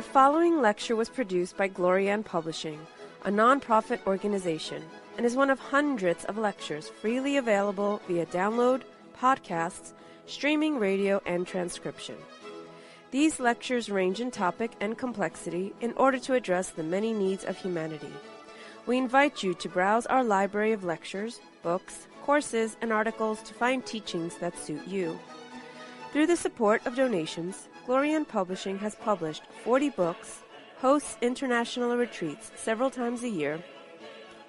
following lecture was produced by Glorian Publishing, a non-profit organization, and is one of hundreds of lectures freely available via download, podcasts, streaming radio, and transcription. These lectures range in topic and complexity in order to address the many needs of humanity. We invite you to browse our library of lectures, books, courses, and articles to find teachings that suit you. Through the support of donations, Glorian Publishing has published 40 books, hosts international retreats several times a year,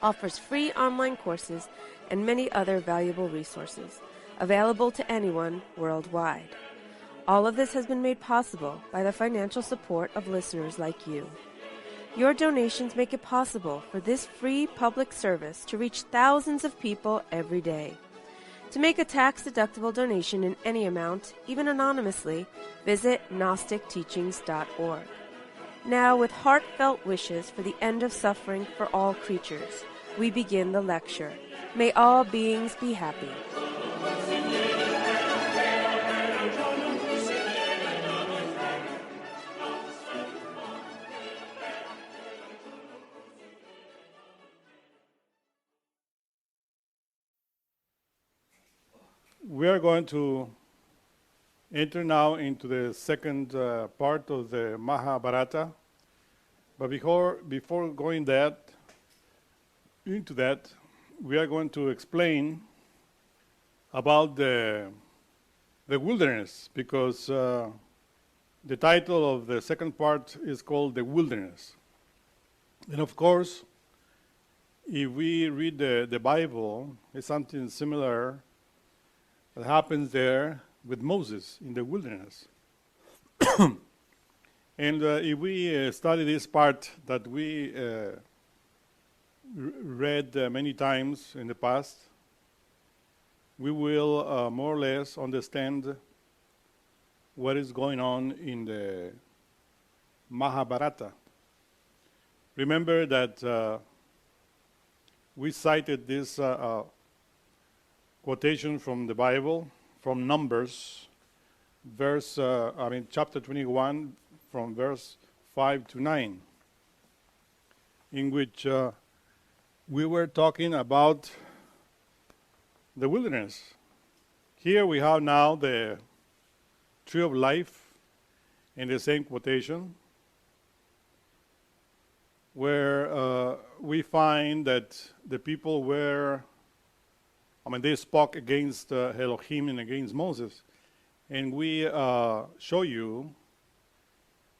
offers free online courses, and many other valuable resources, available to anyone worldwide. All of this has been made possible by the financial support of listeners like you. Your donations make it possible for this free public service to reach thousands of people every day. To make a tax-deductible donation in any amount, even anonymously, visit GnosticTeachings.org. Now, with heartfelt wishes for the end of suffering for all creatures, we begin the lecture. May all beings be happy. We are going to enter now into the second part of the Mahabharata. But before going into that, we are going to explain about the wilderness, because the title of the second part is called The Wilderness. And of course, if we read the Bible, it's something similar that happens there with Moses in the wilderness. And if we study this part that we read many times in the past, we will more or less understand what is going on in the Mahabharata. Remember that we cited this quotation from the Bible, from Numbers, chapter 21, from verse 5 to 9, in which we were talking about the wilderness. Here we have now the tree of life in the same quotation, where we find that the people were, they spoke against Elohim and against Moses. And we show you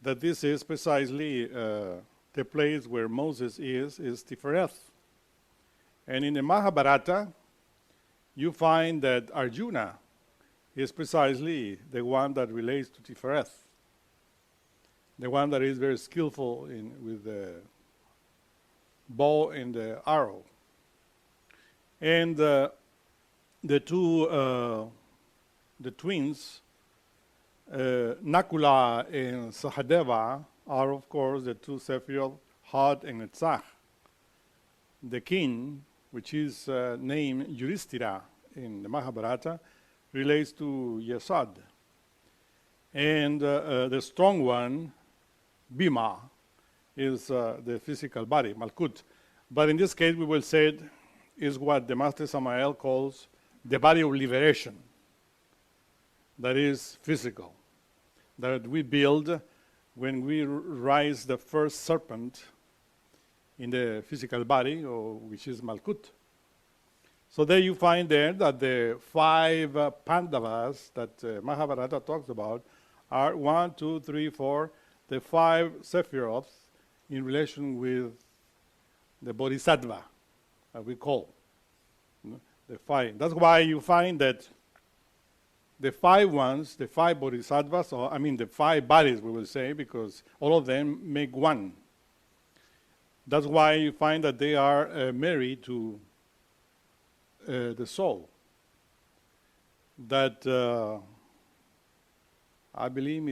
that this is precisely the place where Moses is Tifereth. And in the Mahabharata, you find that Arjuna is precisely the one that relates to Tifereth, the one that is very skillful with the bow and the arrow. And the twins, Nakula and Sahadeva, are of course the two Sephiroth, Had and Netzach. The king, which is named Yudhishthira in the Mahabharata, relates to Yesod. And the strong one, Bhima, is the physical body, Malkut. But in this case, we will say it is what the Master Samael calls the body of liberation, that is physical, that we build when we rise the first serpent in the physical body, which is Malkut. So there you find there that the 5 Pandavas that Mahabharata talks about are 1, 2, 3, 4, the 5 Sephiroths in relation with the Bodhisattva, that we call. The 5. That's why you find that the 5 ones, the 5 bodhisattvas, the 5 bodies, we will say, because all of them make one. That's why you find that they are married to the soul. That I believe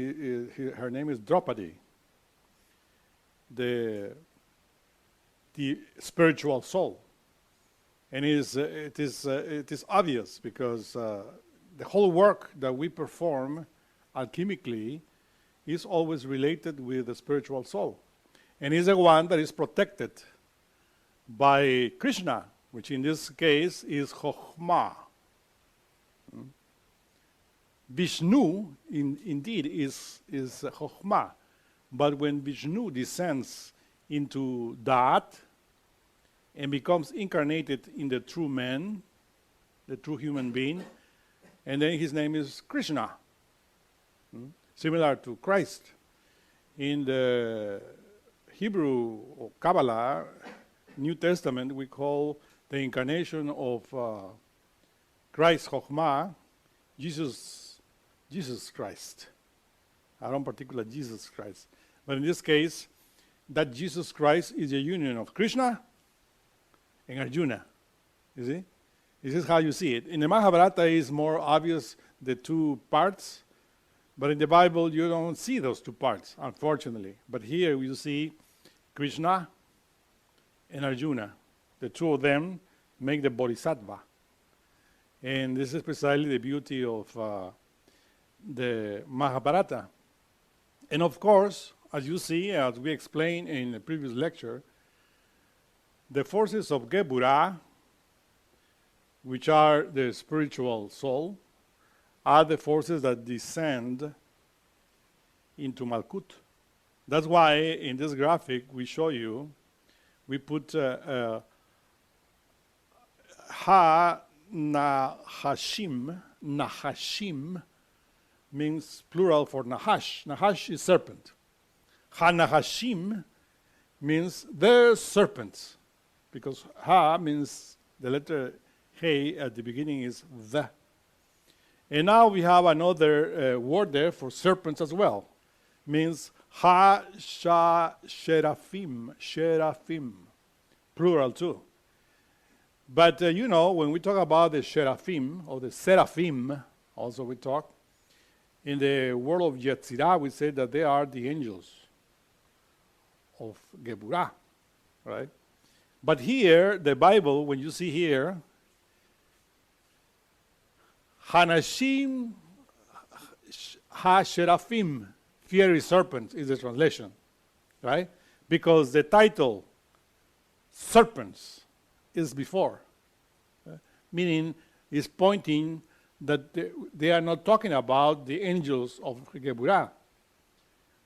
her name is Draupadi, the spiritual soul. And it is obvious because the whole work that we perform alchemically is always related with the spiritual soul. And is the one that is protected by Krishna, which in this case is Chokhmah. Vishnu indeed is Chokhmah. But when Vishnu descends into that and becomes incarnated in the true man, the true human being, and then his name is Krishna, similar to Christ. In the Hebrew or Kabbalah, New Testament, we call the incarnation of Christ Chokhmah, Jesus Christ. I don't particularly Jesus Christ. But in this case, that Jesus Christ is a union of Krishna and Arjuna. You see? This is how you see it. In the Mahabharata, it's more obvious the two parts, but in the Bible, you don't see those two parts, unfortunately. But here you see Krishna and Arjuna. The two of them make the Bodhisattva. And this is precisely the beauty of the Mahabharata. And of course, as you see, as we explained in the previous lecture, the forces of Gebura, which are the spiritual soul, are the forces that descend into Malkut. That's why in this graphic we show you, we put Ha Nahashim. Nahashim means plural for Nahash. Nahash is serpent. Ha Nahashim means the serpents, because Ha means the letter Hey at the beginning is the. And now we have another word there for serpents as well. Means Ha Sha Seraphim. Seraphim. Plural too. But you know, when we talk about the Seraphim, or the Seraphim, also we talk, in the world of Yetzirah, we say that they are the angels of Geburah, right? But here, the Bible, when you see here, Hanashim Ha-Seraphim, fiery serpent, is the translation, right? Because the title, serpents, is before, meaning is pointing that they are not talking about the angels of Geburah,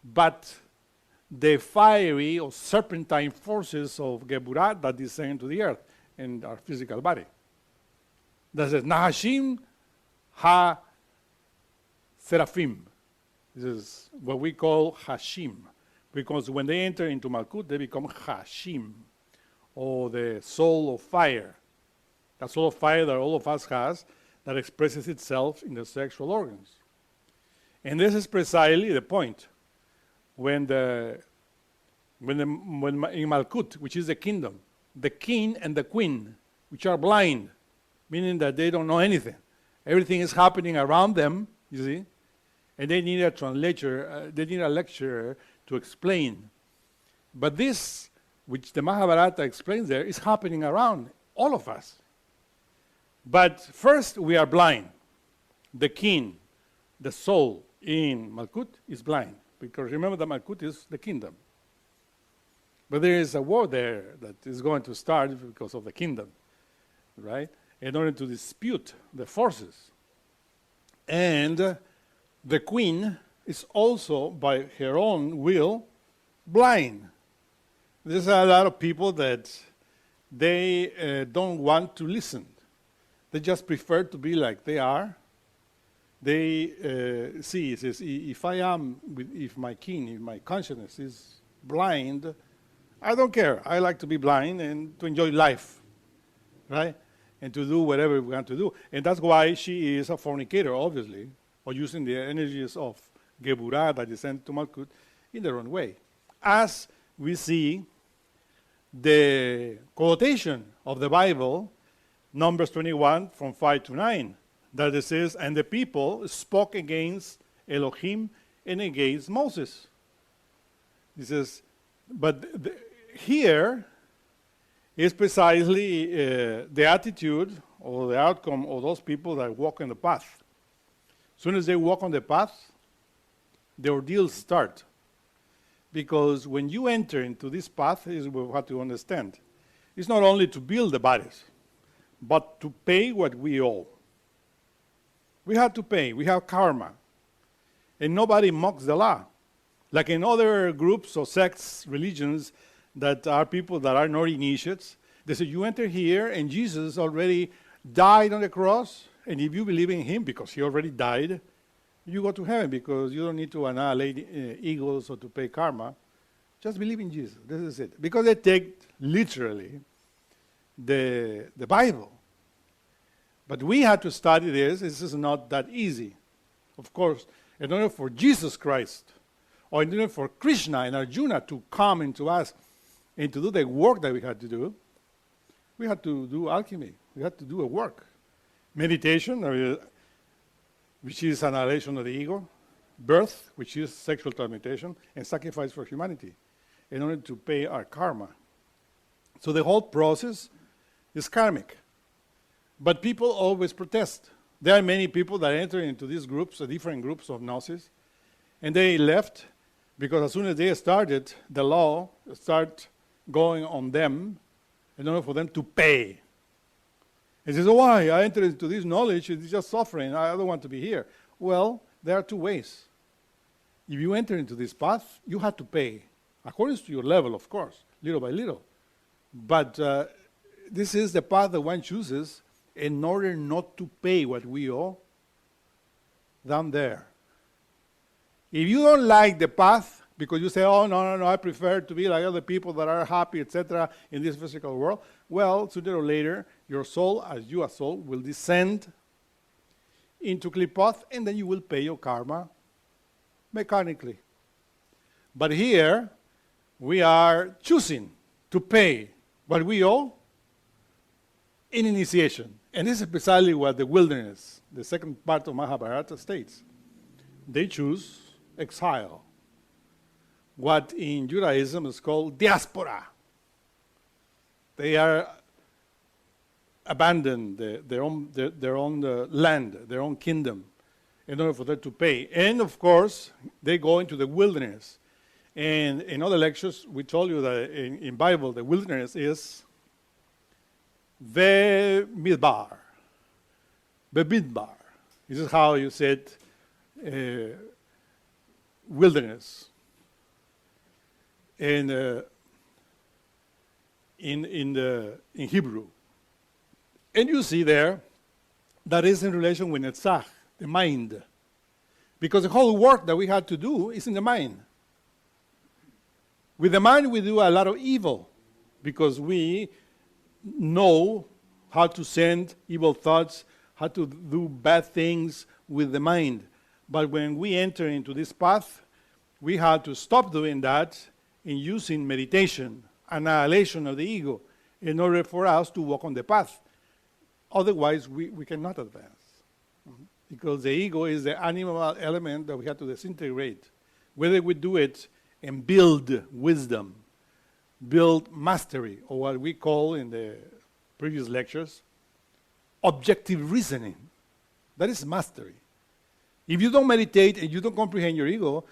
but the fiery or serpentine forces of Geburah that descend to the earth in our physical body. That is Nahashim Ha-Seraphim. This is what we call Hashim, because when they enter into Malkut, they become Hashim, or the soul of fire. That soul of fire that all of us has, that expresses itself in the sexual organs. And this is precisely the point. When in Malkut, which is the kingdom, the king and the queen, which are blind, meaning that they don't know anything. Everything is happening around them, you see, and they need a translator, they need a lecturer to explain. But this, which the Mahabharata explains there, is happening around all of us. But first, we are blind. The king, the soul in Malkut is blind, because remember that Malkut is the kingdom. But there is a war there that is going to start because of the kingdom, right? In order to dispute the forces. And the queen is also, by her own will, blind. There's a lot of people that they don't want to listen. They just prefer to be like they are. They see, it says, if my king, if my consciousness is blind, I don't care. I like to be blind and to enjoy life, right? And to do whatever we want to do. And that's why she is a fornicator, obviously, or using the energies of Geburah that descend to Malkut in the wrong way. As we see the quotation of the Bible, Numbers 21 from 5 to 9, that it says, and the people spoke against Elohim and against Moses. He says, but here is precisely the attitude or the outcome of those people that walk in the path. As soon as they walk on the path, the ordeals start. Because when you enter into this path, is what we have to understand. It's not only to build the bodies, but to pay what we owe. We have to pay. We have karma. And nobody mocks the law. Like in other groups or sects, religions, that are people that are not initiates, they say, you enter here, and Jesus already died on the cross, and if you believe in him, because he already died, you go to heaven, because you don't need to annihilate eagles or to pay karma. Just believe in Jesus. This is it. Because they take literally the Bible. But we have to study this. This is not that easy. Of course, in order for Jesus Christ, or in order for Krishna and Arjuna to come into us and to do the work that we had to do, we had to do alchemy. We had to do a work. Meditation, which is annihilation of the ego. Birth, which is sexual transmutation. And sacrifice for humanity in order to pay our karma. So the whole process is karmic. But people always protest. There are many people that enter into these groups, different groups of gnosis, and they left because as soon as they started, the law started going on them in order for them to pay. And they say, why? I entered into this knowledge, it's just suffering, I don't want to be here. Well, there are two ways. If you enter into this path, you have to pay, according to your level, of course, little by little. But this is the path that one chooses in order not to pay what we owe down there. If you don't like the path, because you say, oh, no, I prefer to be like other people that are happy, etc., in this physical world, well, sooner or later, your soul, as you a soul, will descend into Klipoth, and then you will pay your karma mechanically. But here, we are choosing to pay what we owe in initiation. And this is precisely what the wilderness, the second part of Mahabharata, states. They choose exile, what in Judaism is called diaspora. They are abandoned their own land, their own kingdom, in order for them to pay. And of course, they go into the wilderness. And in other lectures, we told you that in Bible, the wilderness is Midbar. Bemidbar. This is how you said wilderness. And in Hebrew. And you see there that is in relation with Netzach, the mind. Because the whole work that we had to do is in the mind. With the mind we do a lot of evil because we know how to send evil thoughts, how to do bad things with the mind. But when we enter into this path, we have to stop doing that in using meditation, annihilation of the ego, in order for us to walk on the path. Otherwise, we cannot advance. Because the ego is the animal element that we have to disintegrate. Whether we do it and build wisdom, build mastery, or what we call in the previous lectures, objective reasoning. That is mastery. If you don't meditate and you don't comprehend your ego,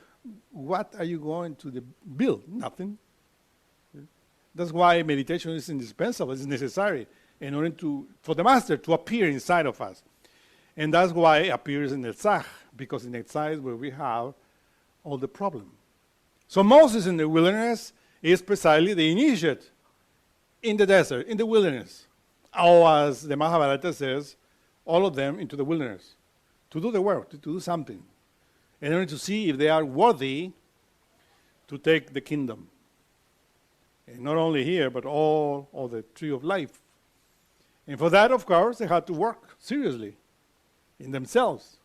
what are you going to build? Nothing. That's why meditation is indispensable, it's necessary in order for the master to appear inside of us. And that's why it appears in Netzach, because in Netzach is where we have all the problem. So Moses in the wilderness is precisely the initiate in the desert, in the wilderness. Or as the Mahabharata says, all of them into the wilderness to do the work, to do something, in order to see if they are worthy to take the kingdom. And not only here, but all of the tree of life. And for that, of course, they had to work seriously in themselves.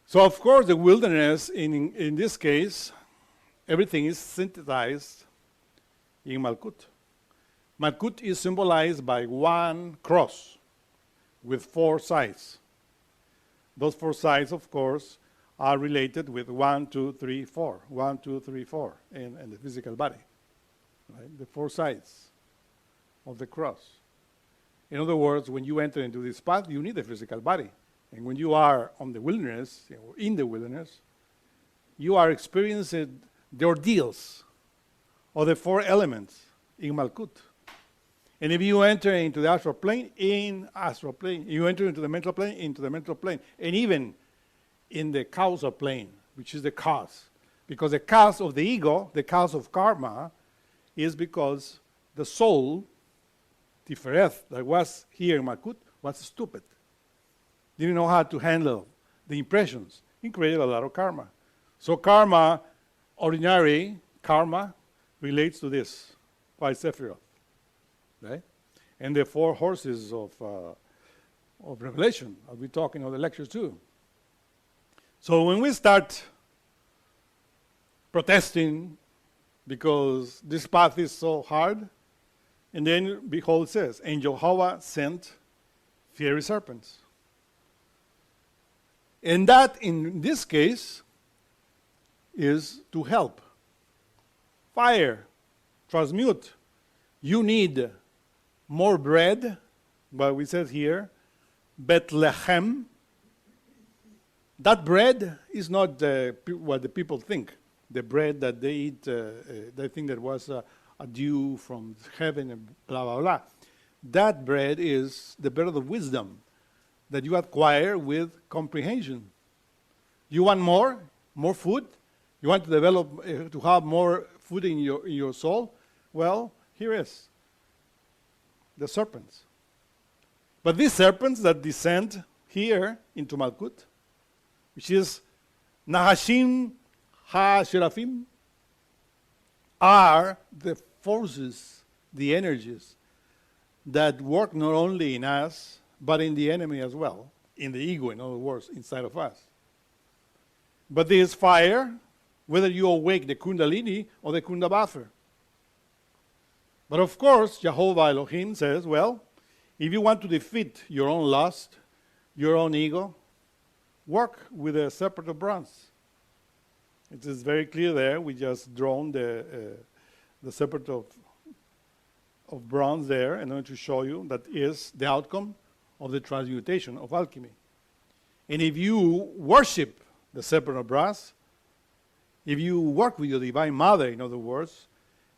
So, of course, the wilderness, in this case, everything is synthesized in Malkut. Malkut is symbolized by one cross with 4 sides. Those 4 sides, of course, are related with 1, 2, 3, 4. 1, 2, 3, 4 in the physical body. Right? The 4 sides of the cross. In other words, when you enter into this path, you need a physical body. And when you are on the wilderness, in the wilderness, you are experiencing the ordeals of the four elements in Malkut. And if you enter into the astral plane, in astral plane. You enter into the mental plane, into the mental plane. And even in the causal plane, which is the cause. Because the cause of the ego, the cause of karma, is because the soul, Tifereth, that was here in Malkut, was stupid. Didn't know how to handle the impressions. It created a lot of karma. So karma, ordinary karma, relates to this, five Sephiroth. Right? And the four horses of revelation, as we talk in other lectures too. So when we start protesting because this path is so hard, and then behold it says, and Jehovah sent fiery serpents. And that, in this case, is to help. Fire, transmute. You need more bread, but we said here, Bethlehem. That bread is not what the people think. The bread that they eat, they think that was a dew from heaven and blah, blah, blah. That bread is the bread of wisdom that you acquire with comprehension. You want more food? You want to develop, to have more food in your soul? Well, here is the serpents. But these serpents that descend here into Malkut, which is Nahashim Ha-Sheraphim, are the forces, the energies that work not only in us, but in the enemy as well, in the ego, in other words, inside of us. But there is fire, whether you awake the Kundalini or the Kundabaffer. But of course, Jehovah Elohim says, well, if you want to defeat your own lust, your own ego, work with a separate of bronze. It is very clear there. We just drawn the separate of bronze there, and I'm going to show you that is the outcome of the transmutation of alchemy. And if you worship the separate of brass, if you work with your Divine Mother, in other words,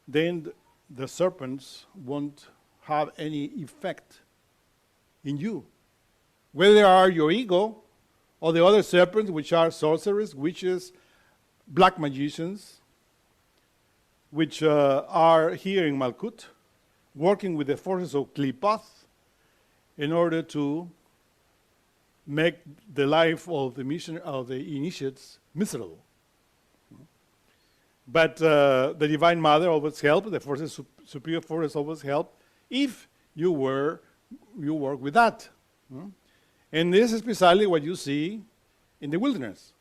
then the serpents won't have any effect in you. Whether they are your ego or the other serpents, which are sorcerers, witches, black magicians, which are here in Malkut, working with the forces of Klipoth in order to make the life of the initiates miserable. But the Divine Mother always helps, the forces, superior forces always help, if you work with that. And this is precisely what you see in the wilderness.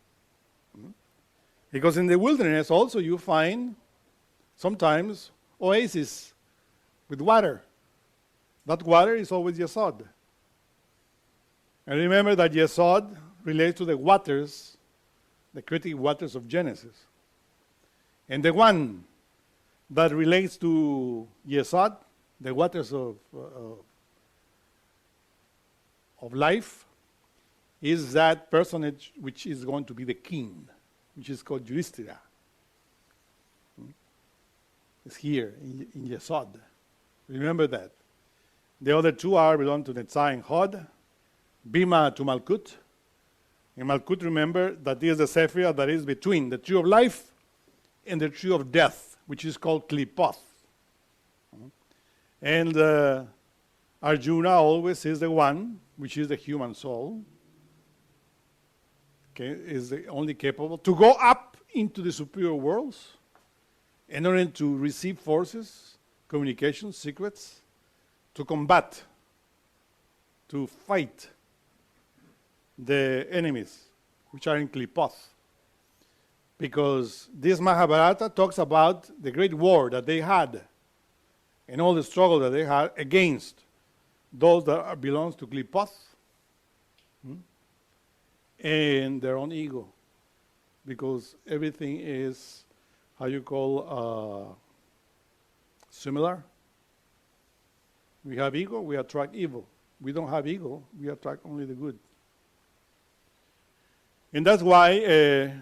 Because in the wilderness also you find sometimes oases with water. That water is always Yesod. And remember that Yesod relates to the waters, the creative waters of Genesis. And the one that relates to Yesod, the waters of life, is that personage which is going to be the king, which is called Yudhishthira. It's here in Yesod. Remember that. The other two belong to Netzah and Hod, Bima to Malkut. In Malkut, remember, that is the Sephirah that is between the tree of life and the tree of death, which is called Klipoth. And Arjuna always is the one, which is the human soul, okay, is the only capable to go up into the superior worlds in order to receive forces, communications, secrets, to combat, to fight the enemies, which are in Klipoth. Because this Mahabharata talks about the great war that they had and all the struggle that they had against those that belongs to Klipoth and their own ego. Because everything is, how you call, similar. We have ego, we attract evil. We don't have ego, we attract only the good. And that's why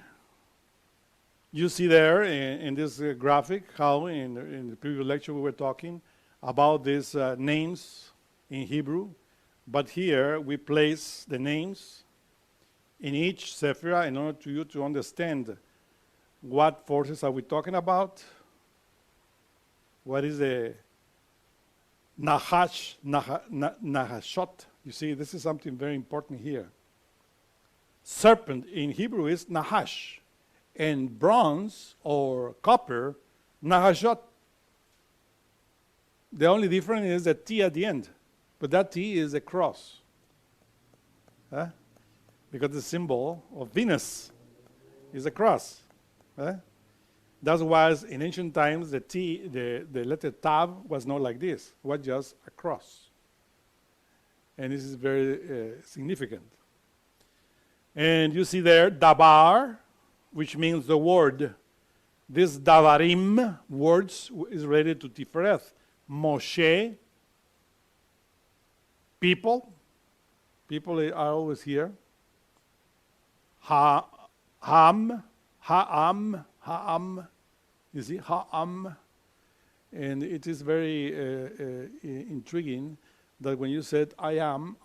You see there in this graphic how in the previous lecture we were talking about these names in Hebrew, but here we place the names in each sephira in order to you to understand what forces are we talking about, what is the Nahashot. You see, this is something very important here. Serpent in Hebrew is Nahash, and bronze or copper, Nahashot. The only difference is the T at the end, but that T is a cross. Because the symbol of Venus is a cross. That was in ancient times the T, the letter Tav was not like this. It was just a cross. And this is very significant. And you see there Dabar, which means the word. This Davarim words is related to Tifereth. Moshe, people are always here. Ha'am, you see, Ha'am. And it is very intriguing that when you said I am,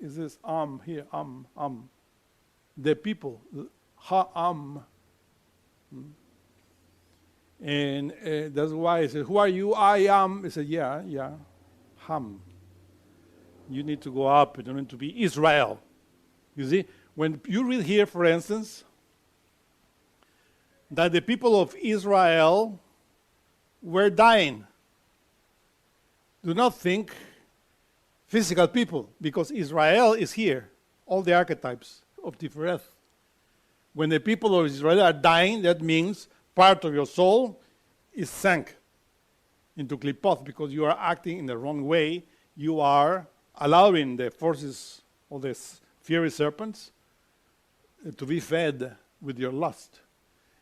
is this here, the people, Ha'am. And that's why I said, who are you? I am. He said, yeah, Ham. You need to go up, you need to be Israel. You see, when you read here, for instance, that the people of Israel were dying. Do not think physical people, because Israel is here, all the archetypes of Tifereth. When the people of Israel are dying, that means part of your soul is sank into klipoth because you are acting in the wrong way. You are allowing the forces of the fiery serpents to be fed with your lust.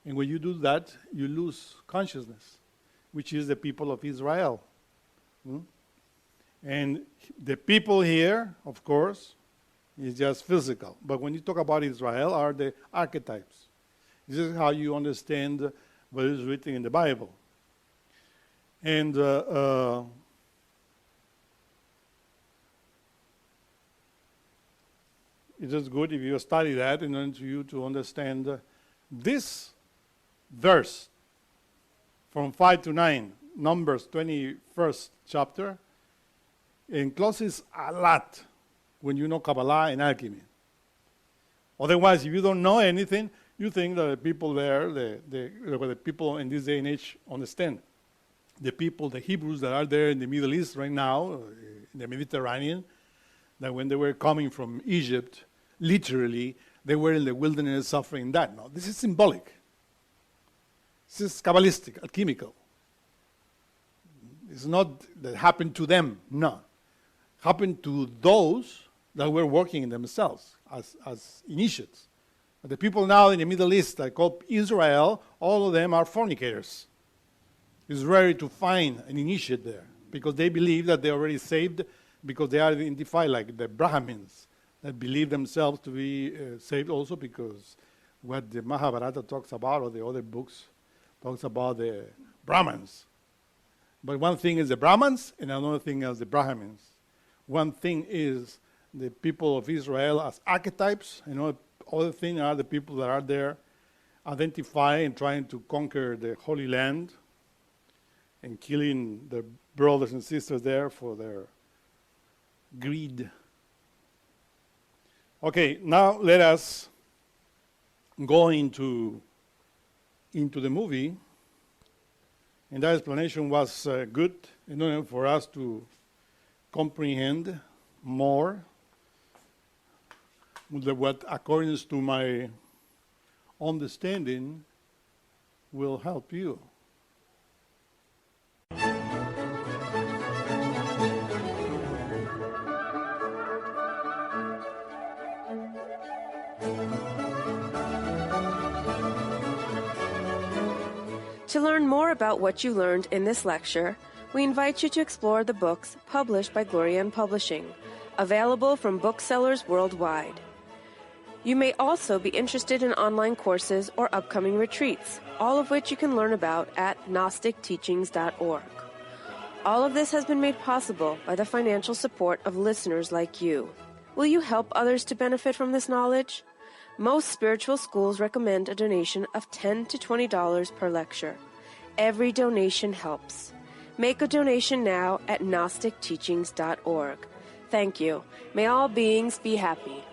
And when you do that, you lose consciousness, which is the people of Israel. And the people here, of course, is just physical. But when you talk about Israel, are the archetypes. This is how you understand what is written in the Bible. And it is good if you study that in order for you to understand this verse from 5 to 9, Numbers 21st chapter, encloses a lot when you know Kabbalah and alchemy. Otherwise, if you don't know anything, you think that the people there, the people in this day and age understand. The people, the Hebrews that are there in the Middle East right now, in the Mediterranean, that when they were coming from Egypt, literally, they were in the wilderness suffering that. No, this is symbolic. This is Kabbalistic, alchemical. It's not that happened to them, no. Happened to those that were working in themselves as initiates. The people now in the Middle East that call Israel, all of them are fornicators. It's rare to find an initiate there because they believe that they're already saved because they are identified like the Brahmins that believe themselves to be saved also because what the Mahabharata talks about or the other books talks about the Brahmins. But one thing is the Brahmins and another thing is the Brahmins. One thing is the people of Israel as archetypes, other thing are the people that are there identifying and trying to conquer the Holy Land and killing the brothers and sisters there for their greed. Okay, now let us go into the movie. And that explanation was good in order for us to comprehend more what, according to my understanding, will help you. To learn more about what you learned in this lecture, we invite you to explore the books published by Glorian Publishing, available from booksellers worldwide. You may also be interested in online courses or upcoming retreats, all of which you can learn about at GnosticTeachings.org. All of this has been made possible by the financial support of listeners like you. Will you help others to benefit from this knowledge? Most spiritual schools recommend a donation of $10 to $20 per lecture. Every donation helps. Make a donation now at GnosticTeachings.org. Thank you. May all beings be happy.